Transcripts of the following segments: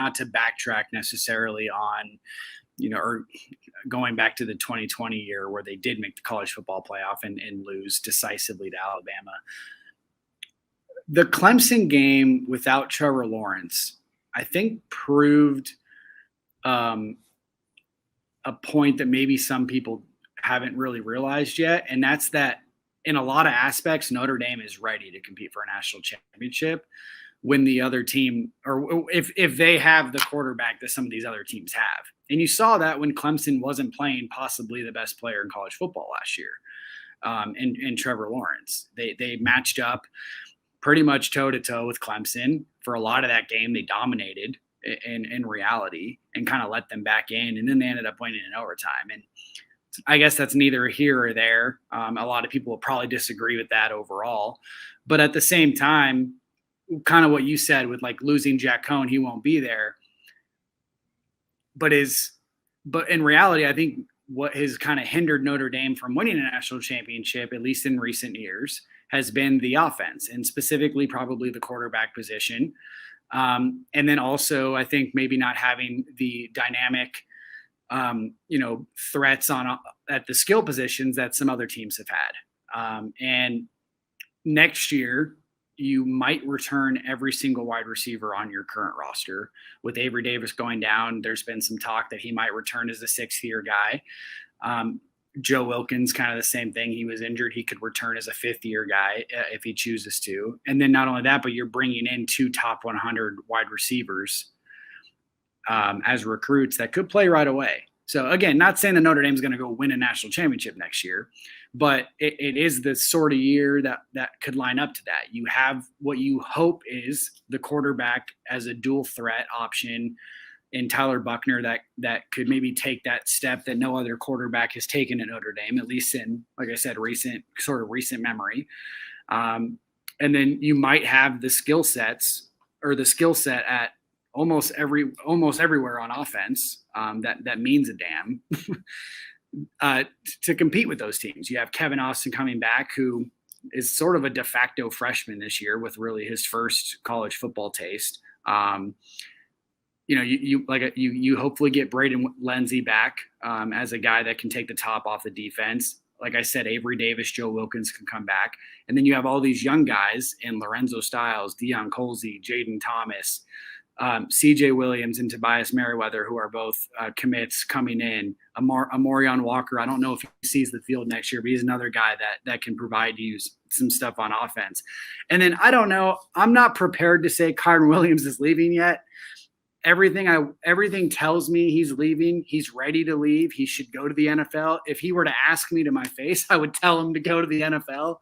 not to backtrack necessarily on, or going back to the 2020 year where they did make the college football playoff and lose decisively to Alabama. The Clemson game without Trevor Lawrence, I think, proved a point that maybe some people haven't really realized yet, and that's that in a lot of aspects, Notre Dame is ready to compete for a national championship when the other team, or if they have the quarterback that some of these other teams have. And you saw that when Clemson wasn't playing possibly the best player in college football last year, in Trevor Lawrence. They matched up pretty much toe-to-toe with Clemson. For a lot of that game, they dominated in reality and kind of let them back in, and then they ended up winning in overtime. And I guess that's neither here or there. A lot of people will probably disagree with that overall. But at the same time, kind of what you said with like losing Jack Cohn, he won't be there. But in reality, I think what has kind of hindered Notre Dame from winning a national championship, at least in recent years, has been the offense, and specifically probably the quarterback position. And then also, I think maybe not having the dynamic, threats at the skill positions that some other teams have had. And next year, you might return every single wide receiver on your current roster. With Avery Davis going down, there's been some talk that he might return as a sixth-year guy. Joe Wilkins, kind of the same thing. He was injured. He could return as a fifth-year guy if he chooses to. And then not only that, but you're bringing in 2 top 100 wide receivers as recruits that could play right away. So, again, not saying that Notre Dame is going to go win a national championship next year, but it is the sort of year that could line up to that. You have what you hope is the quarterback as a dual threat option in Tyler Buchner that could maybe take that step that no other quarterback has taken at Notre Dame, at least in, like I said, recent memory. And then you might have the skill set at almost everywhere on offense that means a damn to compete with those teams. You have Kevin Austin coming back, who is sort of a de facto freshman this year with really his first college football taste. You hopefully get Braden Lenzy back as a guy that can take the top off the defense. Like I said, Avery Davis, Joe Wilkins can come back. And then you have all these young guys in Lorenzo Styles, Deion Colsey, Jaden Thomas, CJ Williams, and Tobias Merriweather, who are both commits coming in. Amorion Walker, I don't know if he sees the field next year, but he's another guy that can provide you some stuff on offense. And then I don't know, I'm not prepared to say Kyron Williams is leaving yet. Everything tells me he's leaving. He's ready to leave. He should go to the NFL. If he were to ask me to my face, I would tell him to go to the NFL.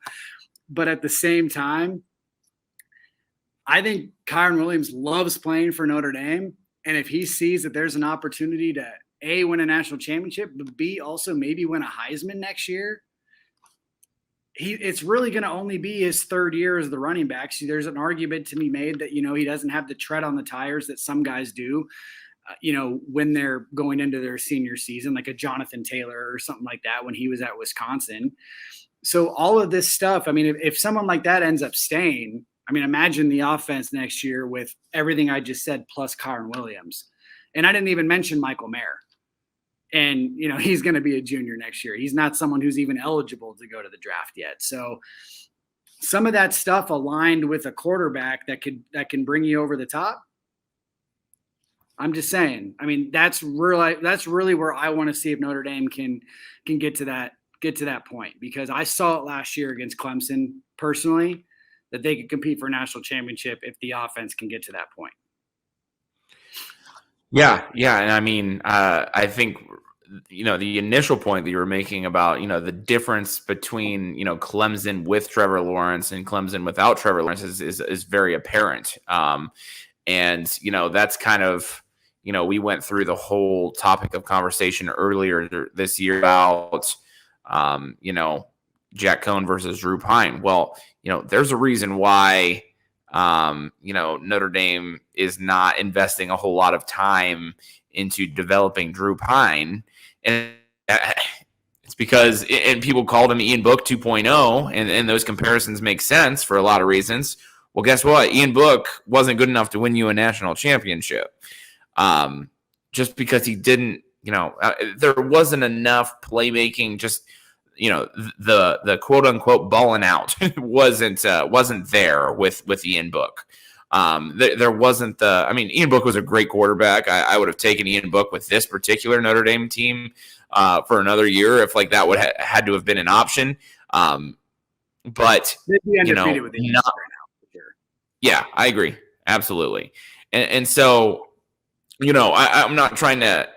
But at the same time, I think Kyron Williams loves playing for Notre Dame. And if he sees that there's an opportunity to A, win a national championship, but B, also maybe win a Heisman next year, it's really going to only be his third year as the running back. So there's an argument to be made that, he doesn't have the tread on the tires that some guys do, when they're going into their senior season, like a Jonathan Taylor or something like that when he was at Wisconsin. So all of this stuff, I mean, if someone like that ends up staying, I mean, imagine the offense next year with everything I just said plus Kyron Williams. And I didn't even mention Michael Mayer. And, he's going to be a junior next year. He's not someone who's even eligible to go to the draft yet. So some of that stuff aligned with a quarterback that can bring you over the top. I'm just saying. I mean, that's really where I want to see if Notre Dame can get to that point, because I saw it last year against Clemson personally, that they could compete for a national championship if the offense can get to that point. Yeah. And I mean, I think, the initial point that you were making about, the difference between, Clemson with Trevor Lawrence and Clemson without Trevor Lawrence is very apparent. And, that's kind of, we went through the whole topic of conversation earlier this year about, Jack Cohn versus Drew Pine. Well, there's a reason why, Notre Dame is not investing a whole lot of time into developing Drew Pine. And it's because, and people called him Ian Book 2.0, and those comparisons make sense for a lot of reasons. Well, guess what? Ian Book wasn't good enough to win you a national championship. just because he didn't, there wasn't enough playmaking. Just the quote unquote balling out wasn't there with Ian Book. There wasn't the. I mean, Ian Book was a great quarterback. I would have taken Ian Book with this particular Notre Dame team for another year if like that would had to have been an option. But they'd be undefeated with the not, right now, for sure. Yeah, I agree, absolutely. And so, I'm not trying to.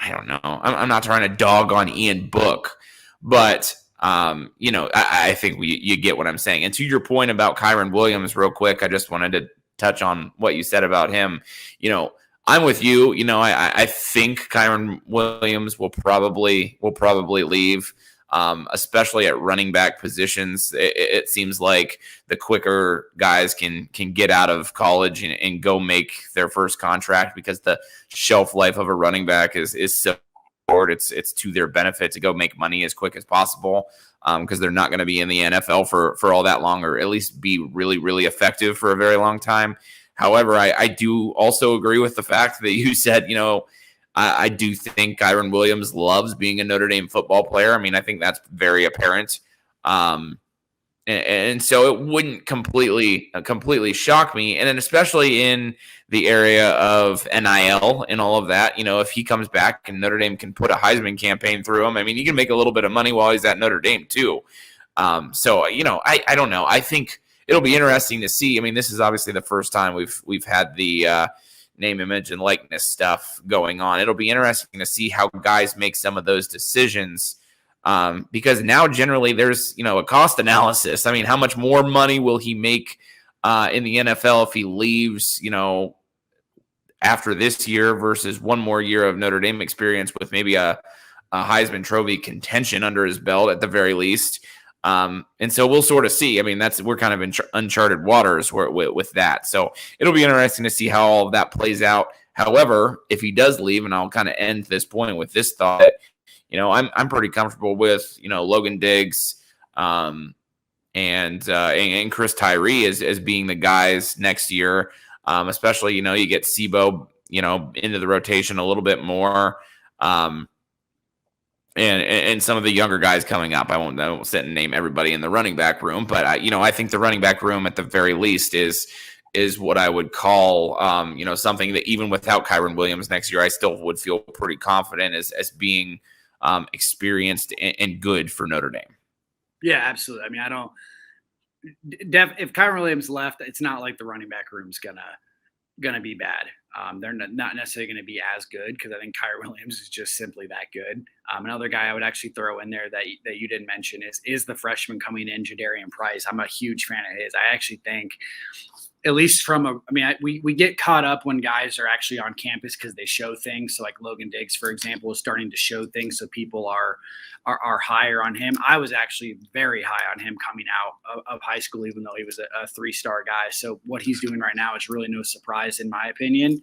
I don't know. I'm not trying to dog on Ian Book, but I think you get what I'm saying. And to your point about Kyron Williams, real quick, I just wanted to touch on what you said about him. I'm with you. I think Kyron Williams will probably leave, especially at running back positions. It seems like the quicker guys can get out of college and go make their first contract, because the shelf life of a running back is so short. It's to their benefit to go make money as quick as possible, because they're not going to be in the NFL for all that long, or at least be really, really effective for a very long time. However, I do also agree with the fact that you said, I do think Kyron Williams loves being a Notre Dame football player. I mean, I think that's very apparent. And so it wouldn't completely shock me. And then especially in the area of NIL and all of that, if he comes back and Notre Dame can put a Heisman campaign through him, I mean, he can make a little bit of money while he's at Notre Dame too. So, I don't know. I think it'll be interesting to see. I mean, this is obviously the first time we've had the name, image, and likeness stuff going on. It'll be interesting to see how guys make some of those decisions, because now generally there's a cost analysis. I mean, how much more money will he make in the NFL if he leaves after this year versus one more year of Notre Dame experience with maybe a Heisman Trophy contention under his belt at the very least. And so we'll sort of see. I mean, we're kind of in uncharted waters with that. So it'll be interesting to see how all of that plays out. However, if he does leave, and I'll kind of end this point with this thought, I'm pretty comfortable with Logan Diggs and Chris Tyree as being the guys next year. Especially you get Sebo into the rotation a little bit more. And some of the younger guys coming up. I won't sit and name everybody in the running back room, but I think the running back room at the very least is what I would call something that even without Kyron Williams next year, I still would feel pretty confident as being experienced and good for Notre Dame. Yeah, absolutely. I mean, if Kyron Williams left, it's not like the running back room's gonna be bad. They're not necessarily going to be as good, because I think Kyron Williams is just simply that good. Another guy I would actually throw in there that you didn't mention is the freshman coming in, Jadarian Price. I'm a huge fan of his. I actually think, at least we get caught up when guys are actually on campus because they show things. So like Logan Diggs, for example, is starting to show things, so people are higher on him. I was actually very high on him coming out of high school, even though he was a 3-star guy. So what he's doing right now is really no surprise in my opinion.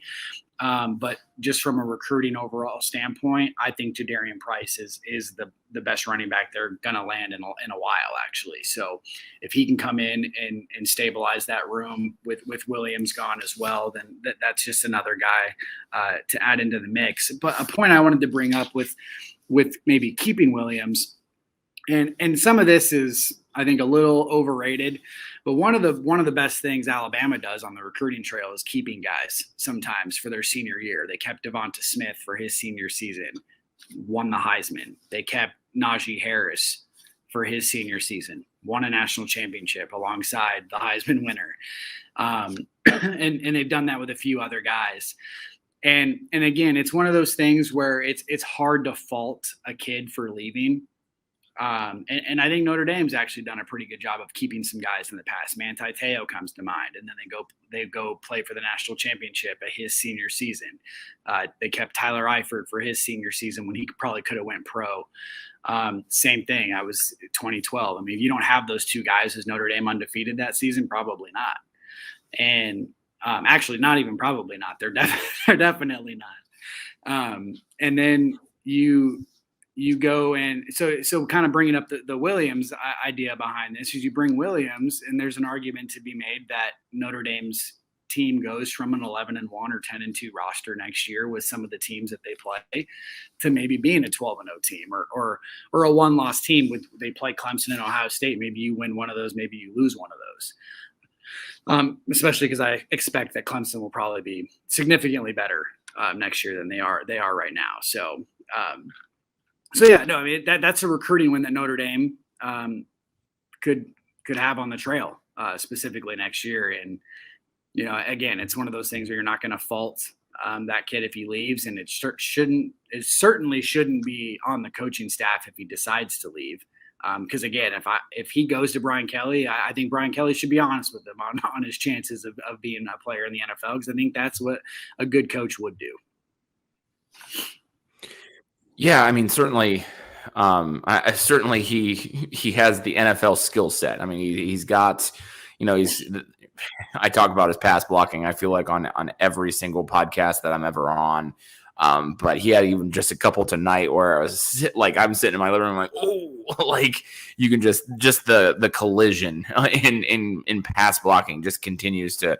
But just from a recruiting overall standpoint, I think Jadarian Price is the best running back they're going to land in a while, actually. So if he can come in and stabilize that room with Williams gone as well, then that's just another guy to add into the mix. But a point I wanted to bring up with maybe keeping Williams, and some of this is, I think, a little overrated, but one of the best things Alabama does on the recruiting trail is keeping guys sometimes for their senior year. They kept Devonta Smith for his senior season, won the Heisman. They kept Najee Harris for his senior season, won a national championship alongside the Heisman winner. And they've done that with a few other guys. And again, it's one of those things where it's hard to fault a kid for leaving. And I think Notre Dame's actually done a pretty good job of keeping some guys in the past. Manti Te'o comes to mind, and then they go play for the national championship at his senior season. They kept Tyler Eifert for his senior season when he probably could have went pro. Same thing. I was 2012. I mean, if you don't have those two guys, is Notre Dame undefeated that season? Probably not. And actually, not even probably not. They're definitely not. And then you go and so kind of bringing up the Williams idea behind this is you bring Williams, and there's an argument to be made that Notre Dame's team goes from an 11-1 or 10-2 roster next year with some of the teams that they play to maybe being a 12-0 team or a one-loss team with they play Clemson and Ohio State. Maybe you win one of those, maybe you lose one of those. Especially because I expect that Clemson will probably be significantly better next year than they are right now. So yeah, no, I mean that's a recruiting win that Notre Dame could have on the trail specifically next year. And again, it's one of those things where you're not going to fault that kid if he leaves, and it certainly shouldn't be on the coaching staff if he decides to leave. Because again, if he goes to Brian Kelly, I think Brian Kelly should be honest with him on his chances of being a player in the NFL, because I think that's what a good coach would do. Yeah, I mean, certainly, certainly he has the NFL skill set. I mean, he's got, I talk about his pass blocking, I feel like on every single podcast that I'm ever on. But he had even just a couple tonight where I'm sitting in my living room, like, oh, like you can just the collision in pass blocking just continues to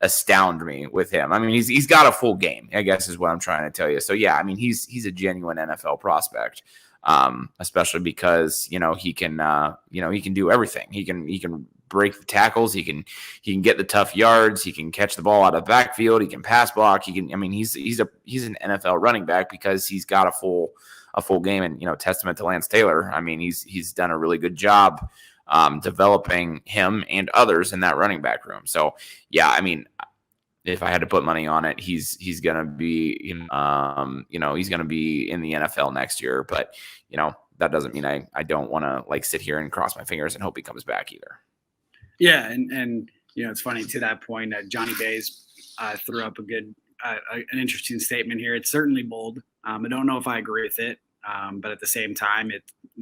astound me with him. I mean, he's got a full game, I guess is what I'm trying to tell you. So yeah, I mean, he's a genuine NFL prospect, especially because he can do everything. He can break the tackles. He can get the tough yards. He can catch the ball out of the backfield. He can pass block. He's an NFL running back because he's got a full game. And testament to Lance Taylor. I mean, he's done a really good job developing him and others in that running back room. So yeah, I mean, if I had to put money on it, he's gonna be he's gonna be in the NFL next year. But that doesn't mean I don't want to sit here and cross my fingers and hope he comes back either. Yeah, and it's funny to that point that Johnny Bays threw up an interesting statement here. It's certainly bold. I don't know if I agree with it, but at the same time,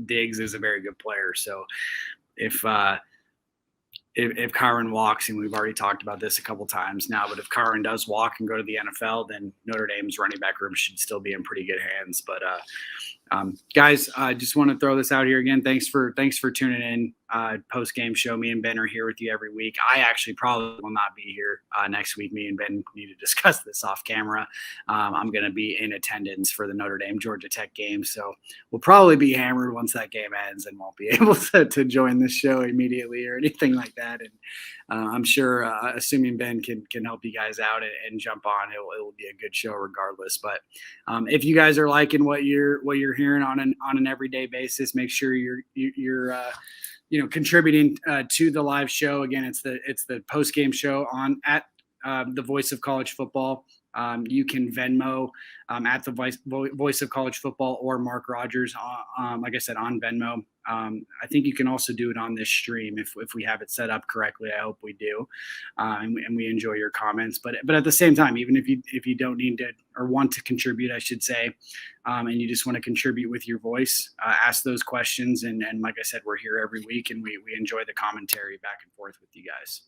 Diggs is a very good player. So if Kyron walks, and we've already talked about this a couple times now, but if Kyron does walk and go to the NFL, then Notre Dame's running back room should still be in pretty good hands. But guys, I just want to throw this out here again. Thanks for tuning in. Post game show. Me and Ben are here with you every week. I actually probably will not be here next week. Me and Ben need to discuss this off camera. I'm going to be in attendance for the Notre Dame Georgia Tech game, so we'll probably be hammered once that game ends and won't be able to join this show immediately or anything like that. And I'm sure, assuming Ben can help you guys out and jump on, it will be a good show regardless. But if you guys are liking what you're hearing on an everyday basis, make sure you're contributing to the live show. Again, it's the post game show at the Voice of College Football. You can Venmo at the Voice of College Football or Mark Rogers, like I said, on Venmo. I think you can also do it on this stream if we have it set up correctly. I hope we do, and we enjoy your comments. But at the same time, even if you don't need to or want to contribute, I should say, and you just want to contribute with your voice, ask those questions. And like I said, we're here every week, and we enjoy the commentary back and forth with you guys.